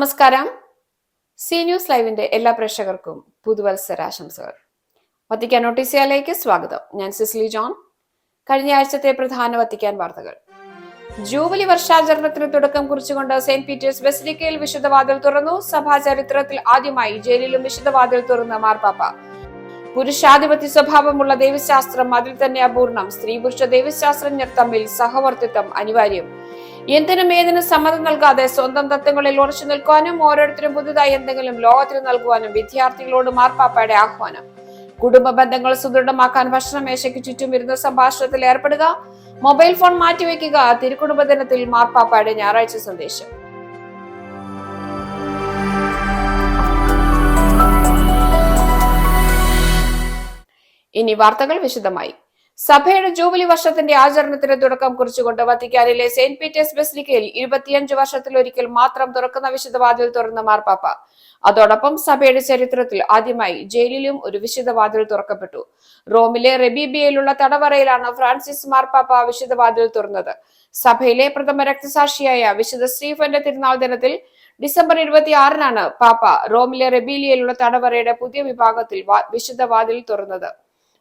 നമസ്കാരം. C news ലൈവിന്റെ എല്ലാ പ്രേക്ഷകർക്കും പുതുവത്സരാശംസകൾ. വത്തിക്കാൻ നോട്ടീസിയയിലേക്ക് സ്വാഗതം. ഞാൻ സിസ്ലി ജോൺ. കഴിഞ്ഞ ആഴ്ചത്തെ പ്രധാന വത്തിക്കാൻ വാർത്തകൾ. ജൂബിലി വർഷാചരണത്തിന് തുടക്കം കുറിച്ചുകൊണ്ട് സെന്റ് പീറ്റേഴ്സ് ബസിലിക്കയിൽ വിശുദ്ധവാതിൽ തുറന്നു. സഭാ ചരിത്രത്തിൽ ആദ്യമായി ജയിലിലും വിശുദ്ധവാതിൽ തുറന്ന മാർപ്പാപ്പ. പുരുഷാധിപത്യ സ്വഭാവമുള്ള ദൈവശാസ്ത്രം അതിൽ തന്നെ അപൂർണം. സ്ത്രീ പുരുഷ ദൈവശാസ്ത്രജ്ഞർ തമ്മിൽ സഹവർത്തിത്വം അനിവാര്യം. എന്തിനും ഏതിനും സമ്മതം നൽകാതെ സ്വന്തം തത്വങ്ങളിൽ ഉറച്ചു നിൽക്കുവാനും ഓരോരുത്തരും പുതുതായി എന്തെങ്കിലും ലോകത്തിന് നൽകുവാനും വിദ്യാർത്ഥികളോട് മാർപ്പാപ്പയുടെ ആഹ്വാനം. കുടുംബ ബന്ധങ്ങൾ സുദൃഢമാക്കാൻ ഭക്ഷണമേശയ്ക്ക് ചുറ്റും ഇരുന്ന സംഭാഷണത്തിൽ ഏർപ്പെടുക. മൊബൈൽ ഫോൺ മാറ്റിവെക്കുക. തിരുക്കുടുംബ ദിനത്തിൽ മാർപ്പാപ്പയുടെ ഞായറാഴ്ച സന്ദേശം. ഇനി വാർത്തകൾ വിശദമായി. സഭയുടെ ജൂബിലി വർഷത്തിന്റെ ആചരണത്തിന് തുടക്കം കുറിച്ചുകൊണ്ട് വത്തിക്കാനിലെ സെന്റ് പീറ്റേഴ്സ് ബസിലിക്കയിൽ 25 വർഷത്തിലൊരിക്കൽ മാത്രം തുറക്കുന്ന വിശുദ്ധവാതിൽ തുറന്ന മാർപ്പാപ്പ. അതോടൊപ്പം സഭയുടെ ചരിത്രത്തിൽ ആദ്യമായി ജയിലിലും ഒരു വിശുദ്ധവാതിൽ തുറക്കപ്പെട്ടു. റോമിലെ റെബീബിയയിലുള്ള തടവറയിലാണ് ഫ്രാൻസിസ് മാർപ്പാപ്പ വിശുദ്ധവാതിൽ തുറന്നത്. സഭയിലെ പ്രഥമ രക്തസാക്ഷിയായ വിശുദ്ധ സ്റ്റീഫന്റെ തിരുനാൾ ദിനത്തിൽ ഡിസംബർ 26-നാണ് പാപ്പ റോമിലെ റെബീലിയയിലുള്ള തടവറയുടെ പുതിയ വിഭാഗത്തിൽ വിശുദ്ധവാതിൽ തുറന്നത്.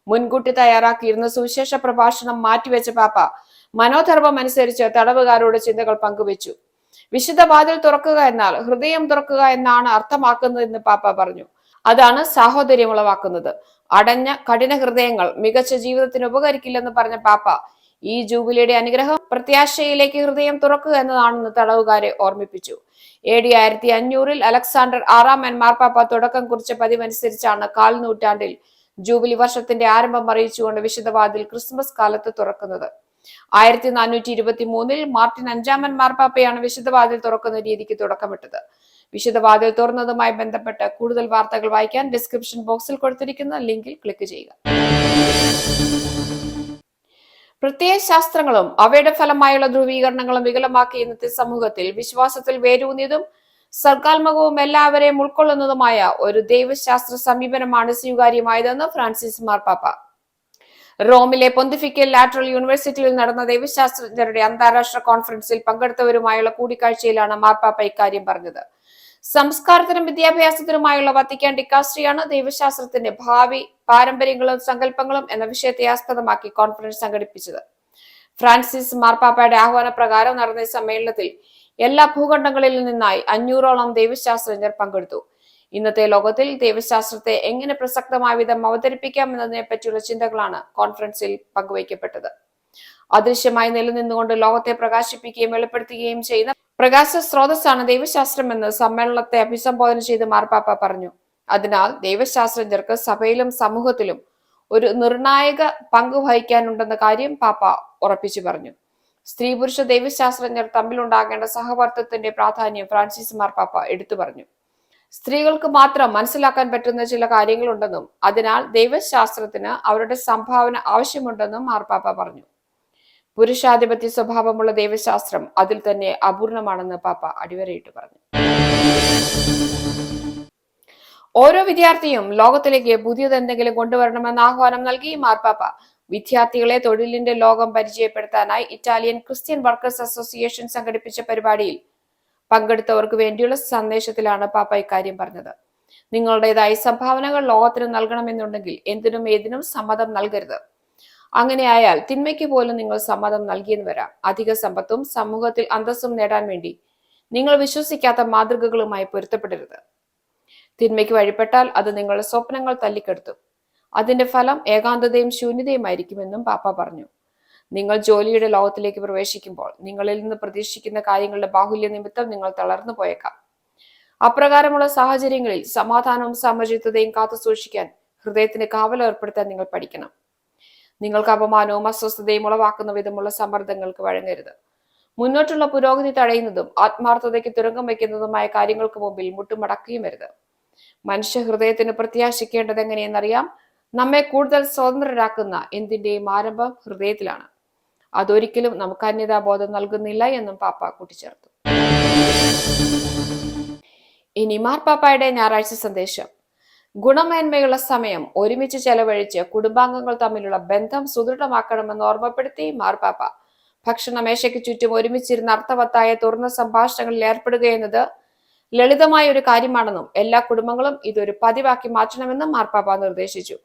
മുൻകൂട്ടി തയ്യാറാക്കിയിരുന്ന സുവിശേഷ പ്രഭാഷണം മാറ്റിവെച്ച പാപ്പ മനോധർമ്മം അനുസരിച്ച് തടവുകാരോട് ചിന്തകൾ പങ്കുവച്ചു. വിശുദ്ധ വാതിൽ തുറക്കുക എന്നാൽ ഹൃദയം തുറക്കുക എന്നാണ് അർത്ഥമാക്കുന്നതെന്ന് പാപ്പ പറഞ്ഞു. അതാണ് സാഹോദര്യം ഉളവാക്കുന്നത്. അടഞ്ഞ കഠിന ഹൃദയങ്ങൾ മികച്ച ജീവിതത്തിന് ഉപകരിക്കില്ലെന്ന് പറഞ്ഞ പാപ്പ ഈ ജൂബിലിയുടെ അനുഗ്രഹം പ്രത്യാശയിലേക്ക് ഹൃദയം തുറക്കുക എന്നതാണെന്ന് തടവുകാരെ ഓർമ്മിപ്പിച്ചു. AD 1500-ൽ അലക്സാണ്ടർ 6-ാമൻ മാർപ്പാപ്പ തുടക്കം കുറിച്ച പതിവനുസരിച്ചാണ് 1/4 നൂറ്റാണ്ടിൽ ജൂബിലി വർഷത്തിന്റെ ആരംഭം അറിയിച്ചുകൊണ്ട് വിശുദ്ധവാതിൽ ക്രിസ്മസ് കാലത്ത് തുറക്കുന്നത്. 1423-ൽ മാർട്ടിൻ 5-ാമൻ മാർപ്പാപ്പയാണ് വിശുദ്ധവാതിൽ തുറക്കുന്ന രീതിക്ക് തുടക്കമിട്ടത്. വിശുദ്ധവാതിൽ തുറന്നതുമായി ബന്ധപ്പെട്ട് കൂടുതൽ വാർത്തകൾ വായിക്കാൻ ഡിസ്ക്രിപ്ഷൻ ബോക്സിൽ കൊടുത്തിരിക്കുന്ന ലിങ്കിൽ ക്ലിക്ക് ചെയ്യുക. പ്രത്യയ ശാസ്ത്രങ്ങളും അവയുടെ ഫലമായുള്ള ധ്രുവീകരണങ്ങളും വികലമാക്കി ഇന്നത്തെ സമൂഹത്തിൽ വിശ്വാസത്തിൽ വേരൂന്നിയതും സർഗാത്മകവും എല്ലാവരെയും ഉൾക്കൊള്ളുന്നതുമായ ഒരു ദൈവശാസ്ത്ര സമീപനമാണ് സ്വീകാര്യമായതെന്ന് ഫ്രാൻസിസ് മാർപ്പാപ്പ. റോമിലെ പൊന്തിഫിക്കൽ ലാറ്ററൽ യൂണിവേഴ്സിറ്റിയിൽ നടന്ന ദൈവശാസ്ത്രജ്ഞരുടെ അന്താരാഷ്ട്ര കോൺഫറൻസിൽ പങ്കെടുത്തവരുമായുള്ള കൂടിക്കാഴ്ചയിലാണ് മാർപ്പാപ്പ ഇക്കാര്യം പറഞ്ഞത്. സംസ്കാരത്തിനും വിദ്യാഭ്യാസത്തിനുമായുള്ള വത്തിക്കാൻ ഡിക്കാസ്ട്രിയാണ് ദൈവശാസ്ത്രത്തിന്റെ ഭാവി, പാരമ്പര്യങ്ങളും സങ്കല്പങ്ങളും എന്ന വിഷയത്തെ ആസ്പദമാക്കി കോൺഫറൻസ് സംഘടിപ്പിച്ചത്. ഫ്രാൻസിസ് മാർപ്പാപ്പയുടെ ആഹ്വാനപ്രകാരം നടന്ന സമ്മേളനത്തിൽ എല്ലാ ഭൂഖണ്ഡങ്ങളിൽ നിന്നായി 500ഓളം ദൈവശാസ്ത്രജ്ഞർ പങ്കെടുത്തു. ഇന്നത്തെ ലോകത്തിൽ ദൈവശാസ്ത്രത്തെ എങ്ങനെ പ്രസക്തമായ വിധം അവതരിപ്പിക്കാം എന്നതിനെ പറ്റിയുള്ള ചിന്തകളാണ് കോൺഫറൻസിൽ പങ്കുവയ്ക്കപ്പെട്ടത്. അദൃശ്യമായി നിലനിന്നുകൊണ്ട് ലോകത്തെ പ്രകാശിപ്പിക്കുകയും വെളിപ്പെടുത്തുകയും ചെയ്യുന്ന പ്രകാശ സ്രോതസ്സാണ് ദൈവശാസ്ത്രമെന്ന് സമ്മേളനത്തെ അഭിസംബോധന ചെയ്ത് മാർപ്പാപ്പ പറഞ്ഞു. അതിനാൽ ദൈവശാസ്ത്രജ്ഞർക്ക് സഭയിലും സമൂഹത്തിലും ഒരു നിർണായക പങ്ക് വഹിക്കാനുണ്ടെന്ന കാര്യം പാപ്പ ഉറപ്പിച്ചു പറഞ്ഞു. സ്ത്രീ പുരുഷ ദൈവശാസ്ത്രജ്ഞർ തമ്മിലുണ്ടാകേണ്ട സഹവർത്തിത്വത്തിന്റെ പ്രാധാന്യം ഫ്രാൻസിസ് മാർപ്പാപ്പ എടുത്തു പറഞ്ഞു. സ്ത്രീകൾക്ക് മാത്രം മനസ്സിലാക്കാൻ പറ്റുന്ന ചില കാര്യങ്ങളുണ്ടെന്നും അതിനാൽ ദൈവശാസ്ത്രത്തിന് അവരുടെ സംഭാവന ആവശ്യമുണ്ടെന്നും മാർപ്പാപ്പ പറഞ്ഞു. പുരുഷാധിപത്യ സ്വഭാവമുള്ള ദൈവശാസ്ത്രം അതിൽ തന്നെ അപൂർണമാണെന്ന് പാപ്പ അടിവരയിട്ട് പറഞ്ഞു. ഓരോ വിദ്യാർത്ഥിയും ലോകത്തിലേക്ക് പുതിയതെന്തെങ്കിലും കൊണ്ടുവരണമെന്ന ആഹ്വാനം നൽകി മാർപ്പാപ്പ. വിദ്യാർത്ഥികളെ തൊഴിലിന്റെ ലോകം പരിചയപ്പെടുത്താനായി ഇറ്റാലിയൻ ക്രിസ്ത്യൻ വർക്കേഴ്സ് അസോസിയേഷൻ സംഘടിപ്പിച്ച പരിപാടിയിൽ പങ്കെടുത്തവർക്ക് വേണ്ടിയുള്ള സന്ദേശത്തിലാണ് പാപ്പ ഇക്കാര്യം പറഞ്ഞത്. നിങ്ങളുടേതായ സംഭാവനകൾ ലോകത്തിന് നൽകണമെന്നുണ്ടെങ്കിൽ എന്തിനും ഏതിനും സമ്മതം നൽകരുത്. അങ്ങനെയായാൽ തിന്മയ്ക്ക് പോലും നിങ്ങൾ സമ്മതം നൽകിയെന്ന് വരാം. അധിക സമ്പത്തും സമൂഹത്തിൽ അന്തസ്സും നേടാൻ വേണ്ടി നിങ്ങൾ വിശ്വസിക്കാത്ത മാതൃകകളുമായി പൊരുത്തപ്പെടരുത്. തിന്മയ്ക്ക് വഴിപ്പെട്ടാൽ അത് നിങ്ങളുടെ സ്വപ്നങ്ങൾ തല്ലിക്കെടുത്തും. അതിന്റെ ഫലം ഏകാന്തതയും ശൂന്യതയുമായിരിക്കുമെന്നും പാപ്പ പറഞ്ഞു. നിങ്ങൾ ജോലിയുടെ ലോകത്തിലേക്ക് പ്രവേശിക്കുമ്പോൾ നിങ്ങളിൽ നിന്ന് പ്രതീക്ഷിക്കുന്ന കാര്യങ്ങളുടെ ബാഹുല്യ നിമിത്തം നിങ്ങൾ തളർന്നു പോയേക്കാം. അപ്രകാരമുള്ള സാഹചര്യങ്ങളിൽ സമാധാനവും സമചിത്തതയും കാത്തു സൂക്ഷിക്കാൻ ഹൃദയത്തിന് കാവൽ ഏർപ്പെടുത്താൻ നിങ്ങൾ പഠിക്കണം. നിങ്ങൾക്ക് അപമാനവും അസ്വസ്ഥതയും ഉളവാക്കുന്ന വിധമുള്ള സമ്മർദ്ദങ്ങൾക്ക് വഴങ്ങരുത്. മുന്നോട്ടുള്ള പുരോഗതി തടയുന്നതും ആത്മാർത്ഥതയ്ക്ക് തുരങ്കം വയ്ക്കുന്നതുമായ കാര്യങ്ങൾക്ക് മുമ്പിൽ മുട്ടുമടക്കുകയും വരുത്. മനുഷ്യ ഹൃദയത്തിന് പ്രത്യാശിക്കേണ്ടത് എങ്ങനെയെന്നറിയാം. നമ്മെ കൂടുതൽ സ്വതന്ത്രരാക്കുന്ന എന്തിന്റെയും ആരംഭം ഹൃദയത്തിലാണ്. അതൊരിക്കലും നമുക്ക് അന്യതാബോധം നൽകുന്നില്ല എന്നും പാപ്പ കൂട്ടിച്ചേർത്തു. ഇനി മാർപ്പാപ്പയുടെ ഞായറാഴ്ച സന്ദേശം. ഗുണമേന്മയുള്ള സമയം ഒരുമിച്ച് ചെലവഴിച്ച് കുടുംബാംഗങ്ങൾ തമ്മിലുള്ള ബന്ധം സുദൃഢമാക്കണമെന്ന് ഓർമ്മപ്പെടുത്തി മാർപ്പാപ്പ. ഭക്ഷണമേശയ്ക്ക് ചുറ്റും ഒരുമിച്ചിരുന്ന് അർത്ഥവത്തായ തുറന്ന സംഭാഷണങ്ങളിൽ ഏർപ്പെടുക എന്നത് ലളിതമായ ഒരു കാര്യമാണെന്നും എല്ലാ കുടുംബങ്ങളും ഇതൊരു പതിവാക്കി മാറ്റണമെന്നും മാർപ്പാപ്പ നിർദ്ദേശിച്ചു.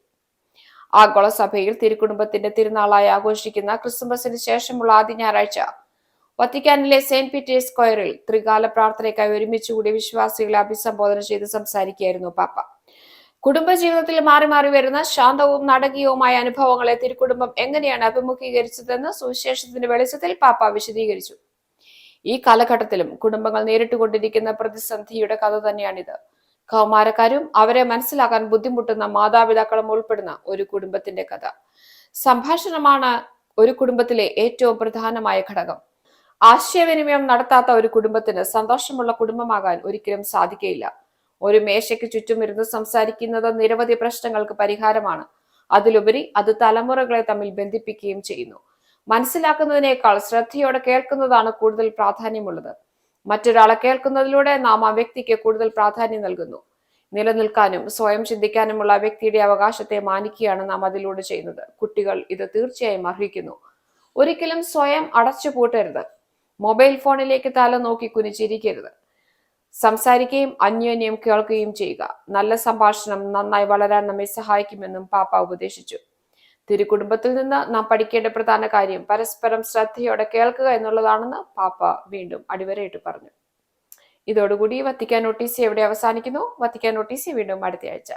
ആഗോള സഭയിൽ തിരുക്കുടുംബത്തിന്റെ തിരുനാളായി ആഘോഷിക്കുന്ന ക്രിസ്തുമസിന് ശേഷമുള്ള ആദ്യ ഞായറാഴ്ച വത്തിക്കാനിലെ സെന്റ് പീറ്റേഴ്സ് സ്ക്വയറിൽ ത്രികാല പ്രാർത്ഥനയ്ക്കായി ഒരുമിച്ചുകൂടി വിശ്വാസികളെ അഭിസംബോധന ചെയ്ത് സംസാരിക്കുകയായിരുന്നു പാപ്പ. കുടുംബജീവിതത്തിൽ മാറി മാറി വരുന്ന ശാന്തവും നാടകീയവുമായ അനുഭവങ്ങളെ തിരുക്കുടുംബം എങ്ങനെയാണ് അഭിമുഖീകരിച്ചതെന്ന് സുവിശേഷത്തിന്റെ വെളിച്ചത്തിൽ പാപ്പ വിശദീകരിച്ചു. ഈ കാലഘട്ടത്തിലും കുടുംബങ്ങൾ നേരിട്ടുകൊണ്ടിരിക്കുന്ന പ്രതിസന്ധിയുടെ കഥ തന്നെയാണിത്. കൗമാരക്കാരും അവരെ മനസ്സിലാക്കാൻ ബുദ്ധിമുട്ടുന്ന മാതാപിതാക്കളും ഉൾപ്പെടുന്ന ഒരു കുടുംബത്തിന്റെ കഥ. സംഭാഷണമാണ് ഒരു കുടുംബത്തിലെ ഏറ്റവും പ്രധാനമായ ഘടകം. ആശയവിനിമയം നടത്താത്ത ഒരു കുടുംബത്തിന് സന്തോഷമുള്ള കുടുംബമാകാൻ ഒരിക്കലും സാധിക്കയില്ല. ഒരു മേശയ്ക്ക് ചുറ്റും ഇരുന്ന് സംസാരിക്കുന്നത് നിരവധി പ്രശ്നങ്ങൾക്ക് പരിഹാരമാണ്. അതിലുപരി അത് തലമുറകളെ തമ്മിൽ ബന്ധിപ്പിക്കുകയും ചെയ്യുന്നു. മനസ്സിലാക്കുന്നതിനേക്കാൾ ശ്രദ്ധയോടെ കേൾക്കുന്നതാണ് കൂടുതൽ പ്രാധാന്യമുള്ളത്. മറ്റൊരാളെ കേൾക്കുന്നതിലൂടെ നാം ആ വ്യക്തിക്ക് കൂടുതൽ പ്രാധാന്യം നൽകുന്നു. നിലനിൽക്കാനും സ്വയം ചിന്തിക്കാനുമുള്ള വ്യക്തിയുടെ അവകാശത്തെ മാനിക്കുകയാണ് നാം അതിലൂടെ ചെയ്യുന്നത്. കുട്ടികൾ ഇത് തീർച്ചയായും അർഹിക്കുന്നു. ഒരിക്കലും സ്വയം അടച്ചുപൂട്ടരുത്. മൊബൈൽ ഫോണിലേക്ക് തല നോക്കി കുനിച്ചിരിക്കരുത്. സംസാരിക്കുകയും അന്യോന്യം കേൾക്കുകയും ചെയ്യുക. നല്ല സംഭാഷണം നന്നായി വളരാൻ നമ്മെ സഹായിക്കുമെന്നും പാപ്പ ഉപദേശിച്ചു. തിരുക്കുടുംബത്തിൽ നിന്ന് നാം പഠിക്കേണ്ട പ്രധാന കാര്യം പരസ്പരം ശ്രദ്ധയോടെ കേൾക്കുക എന്നുള്ളതാണെന്ന് പാപ്പ വീണ്ടും അടിവരയിട്ട് പറഞ്ഞു. ഇതോടുകൂടി വത്തിക്കാൻ നോട്ടീസ് എവിടെ അവസാനിക്കുന്നു? വത്തിക്കാൻ നോട്ടീസ് വീണ്ടും അടുത്തയാഴ്ച.